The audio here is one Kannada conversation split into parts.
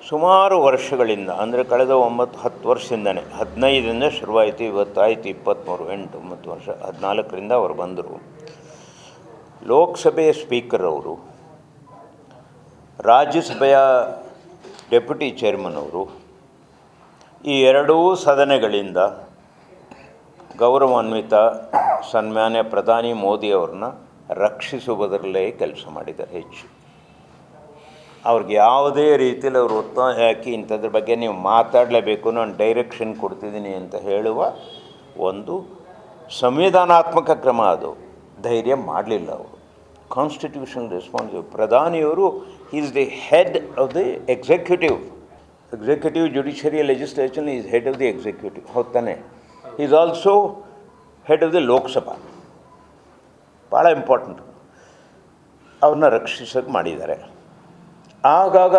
ಸುಮಾರು ವರ್ಷಗಳಿಂದ ಅಂದರೆ ಕಳೆದ 9-10 ವರ್ಷದಿಂದನೇ 15ರಿಂದ ಶುರುವಾಯಿತು. ಇವತ್ತಾಯಿತು 23, 8, 9 ವರ್ಷ. 14ರಿಂದ ಅವರು ಬಂದರು. ಲೋಕಸಭೆಯ ಸ್ಪೀಕರ್ ಅವರು, ರಾಜ್ಯಸಭೆಯ ಡೆಪ್ಯೂಟಿ ಚೇರ್ಮನ್ ಅವರು, ಈ ಎರಡೂ ಸದನಗಳಿಂದ ಗೌರವಾನ್ವಿತ ಸನ್ಮಾನ್ಯ ಪ್ರಧಾನಿ ಮೋದಿಯವ್ರನ್ನ ರಕ್ಷಿಸುವುದರಲ್ಲೇ ಕೆಲಸ ಮಾಡಿದ್ದಾರೆ ಹೆಚ್ಚು. ಅವ್ರಿಗೆ ಯಾವುದೇ ರೀತಿಯಲ್ಲಿ ಅವರು ಒತ್ತಾಯ ಹಾಕಿ ಇಂಥದ್ರ ಬಗ್ಗೆ ನೀವು ಮಾತಾಡಲೇಬೇಕು, ನಾನು ಡೈರೆಕ್ಷನ್ ಕೊಡ್ತಿದ್ದೀನಿ ಅಂತ ಹೇಳುವ ಒಂದು ಸಂವಿಧಾನಾತ್ಮಕ ಕ್ರಮ ಅದು ಧೈರ್ಯ ಮಾಡಲಿಲ್ಲ ಅವರು. ಕಾನ್ಸ್ಟಿಟ್ಯೂಷನಲ್ ರೆಸ್ಪಾನ್ಸಿಬಲ್ ಪ್ರಧಾನಿಯವರು is the head of the executive, judiciary legislation is head of the executive, ಹೊತ್ತಾನೆ. Is also head of the Lok Sabha. ಭಾಳ ಇಂಪಾರ್ಟೆಂಟ್. ಅವ್ರನ್ನ ರಕ್ಷಿಸೋಕೆ ಮಾಡಿದ್ದಾರೆ. ಆಗಾಗ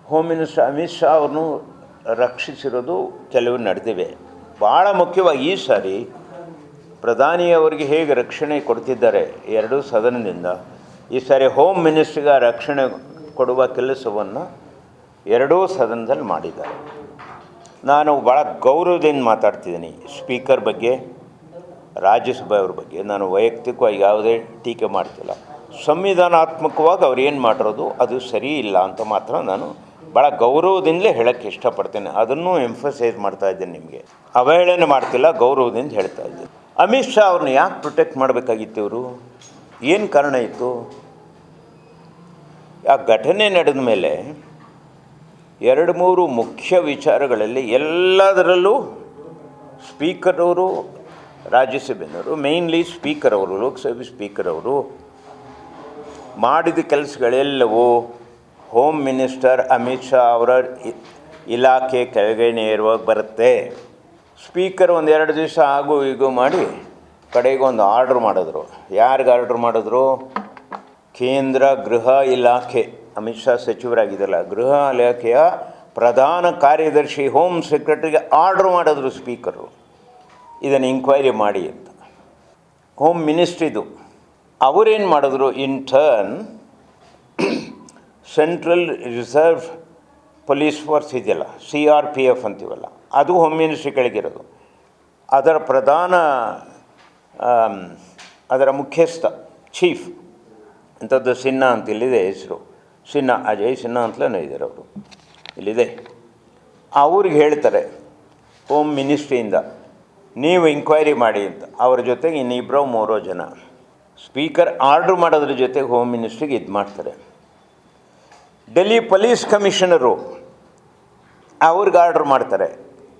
ಹೋಮ್ ಮಿನಿಸ್ಟರ್ ಅಮಿತ್ ಶಾ ಅವ್ರನ್ನೂ ರಕ್ಷಿಸಿರೋದು ಕೆಲವು ನಡೆದಿವೆ. ಭಾಳ ಮುಖ್ಯವಾಗಿ ಈ ಸಾರಿ ಪ್ರಧಾನಿಯವರಿಗೆ ಹೇಗೆ ರಕ್ಷಣೆ ಕೊಡ್ತಿದ್ದಾರೆ ಎರಡೂ ಸದನದಿಂದ, ಈ ಸಾರಿ ಹೋಮ್ ಮಿನಿಸ್ಟ್ರಿಗೆ ರಕ್ಷಣೆ ಕೊಡುವ ಕೆಲಸವನ್ನು ಎರಡೂ ಸದನದಲ್ಲಿ ಮಾಡಿದ್ದಾರೆ. ನಾನು ಭಾಳ ಗೌರವದಿಂದ ಮಾತಾಡ್ತಿದ್ದೀನಿ ಸ್ಪೀಕರ್ ಬಗ್ಗೆ, ರಾಜ್ಯಸಭೆಯವ್ರ ಬಗ್ಗೆ. ನಾನು ವೈಯಕ್ತಿಕವಾಗಿ ಯಾವುದೇ ಟೀಕೆ ಮಾಡ್ತಿಲ್ಲ. ಸಂವಿಧಾನಾತ್ಮಕವಾಗಿ ಅವ್ರು ಏನು ಮಾಡಿರೋದು ಅದು ಸರಿ ಇಲ್ಲ ಅಂತ ಮಾತ್ರ ನಾನು ಭಾಳ ಗೌರವದಿಂದಲೇ ಹೇಳೋಕ್ಕೆ ಇಷ್ಟಪಡ್ತೇನೆ. ಅದನ್ನು ಎಂಫಸೈಸ್ ಮಾಡ್ತಾಯಿದ್ದೇನೆ. ನಿಮಗೆ ಅವಹೇಳನೆ ಮಾಡ್ತಿಲ್ಲ, ಗೌರವದಿಂದ ಹೇಳ್ತಾ ಇದ್ದೀನಿ. ಅಮಿತ್ ಶಾ ಅವ್ರನ್ನ ಯಾಕೆ ಪ್ರೊಟೆಕ್ಟ್ ಮಾಡಬೇಕಾಗಿತ್ತು ಇವರು? ಏನು ಕಾರಣ ಇತ್ತು? ಆ ಘಟನೆ ನಡೆದ ಮೇಲೆ 2-3 ಮುಖ್ಯ ವಿಚಾರಗಳಲ್ಲಿ ಎಲ್ಲದರಲ್ಲೂ ಸ್ಪೀಕರ್ ಅವರು, ರಾಜ್ಯಸಭೆಯವರು, ಮೇಯ್ನ್ಲಿ ಸ್ಪೀಕರ್ ಅವರು, ಲೋಕಸಭೆ ಸ್ಪೀಕರ್ ಅವರು ಮಾಡಿದ ಕೆಲಸಗಳೆಲ್ಲವೂ ಹೋಮ್ ಮಿನಿಸ್ಟರ್ ಅಮಿತ್ ಶಾ ಅವರ ಇಲಾಖೆ ಕೆಳಗೆ ನೇರವಾಗಿ ಬರುತ್ತೆ. ಸ್ಪೀಕರ್ 1-2 ದಿವಸ ಆಗು ಹೀಗೂ ಮಾಡಿ ಕಡೆಗೆ ಒಂದು ಆರ್ಡ್ರ್ ಮಾಡಿದ್ರು. ಯಾರಿಗೆ ಆರ್ಡ್ರ್ ಮಾಡಿದ್ರು? ಕೇಂದ್ರ ಗೃಹ ಇಲಾಖೆ, ಅಮಿತ್ ಶಾ ಸಚಿವರಾಗಿದ್ದಲ್ಲ, ಗೃಹ ಇಲಾಖೆಯ ಪ್ರಧಾನ ಕಾರ್ಯದರ್ಶಿ ಹೋಮ್ ಸೆಕ್ರೆಟರಿಗೆ ಆರ್ಡ್ರ್ ಮಾಡಿದ್ರು ಸ್ಪೀಕರು, ಇದನ್ನು ಇಂಕ್ವೈರಿ ಮಾಡಿ ಅಂತ. ಹೋಮ್ ಮಿನಿಸ್ಟ್ರಿದು ಅವರೇನು ಮಾಡಿದ್ರು? In turn central reserve police force ಇದೆಯಲ್ಲ, CRPF ಅಂತೀವಲ್ಲ, ಅದು ಹೋಮ್ ಮಿನಿಸ್ಟ್ರಿ ಕೆಳಗಿರೋದು. ಅದರ ಪ್ರಧಾನ ಅದರ ಮುಖ್ಯಸ್ಥ ಚೀಫ್ ಅಂಥದ್ದು ಸಿನ್ಹಾ ಅಂತ ಇಲ್ಲಿದೆ ಹೆಸರು, ಸಿನ್ಹಾ, ಅಜಯ್ ಸಿನ್ಹಾ ಅಂತಲೇ ಇದ್ದಾರೆ ಅವರು, ಇಲ್ಲಿದೆ. ಅವ್ರಿಗೆ ಹೇಳ್ತಾರೆ ಹೋಮ್ ಮಿನಿಸ್ಟ್ರಿಯಿಂದ ನೀವು ಇಂಕ್ವೈರಿ ಮಾಡಿ ಅಂತ. ಅವ್ರ ಜೊತೆಗೆ 2-3 ಜನ ಸ್ಪೀಕರ್ ಆರ್ಡ್ರ್ ಮಾಡೋದ್ರ ಜೊತೆಗೆ ಹೋಮ್ ಮಿನಿಸ್ಟ್ರಿಗೆ ಇದು ಮಾಡ್ತಾರೆ. ಡೆಲ್ಲಿ ಪೊಲೀಸ್ ಕಮಿಷನರು ಅವ್ರಿಗೆ ಆರ್ಡ್ರ್ ಮಾಡ್ತಾರೆ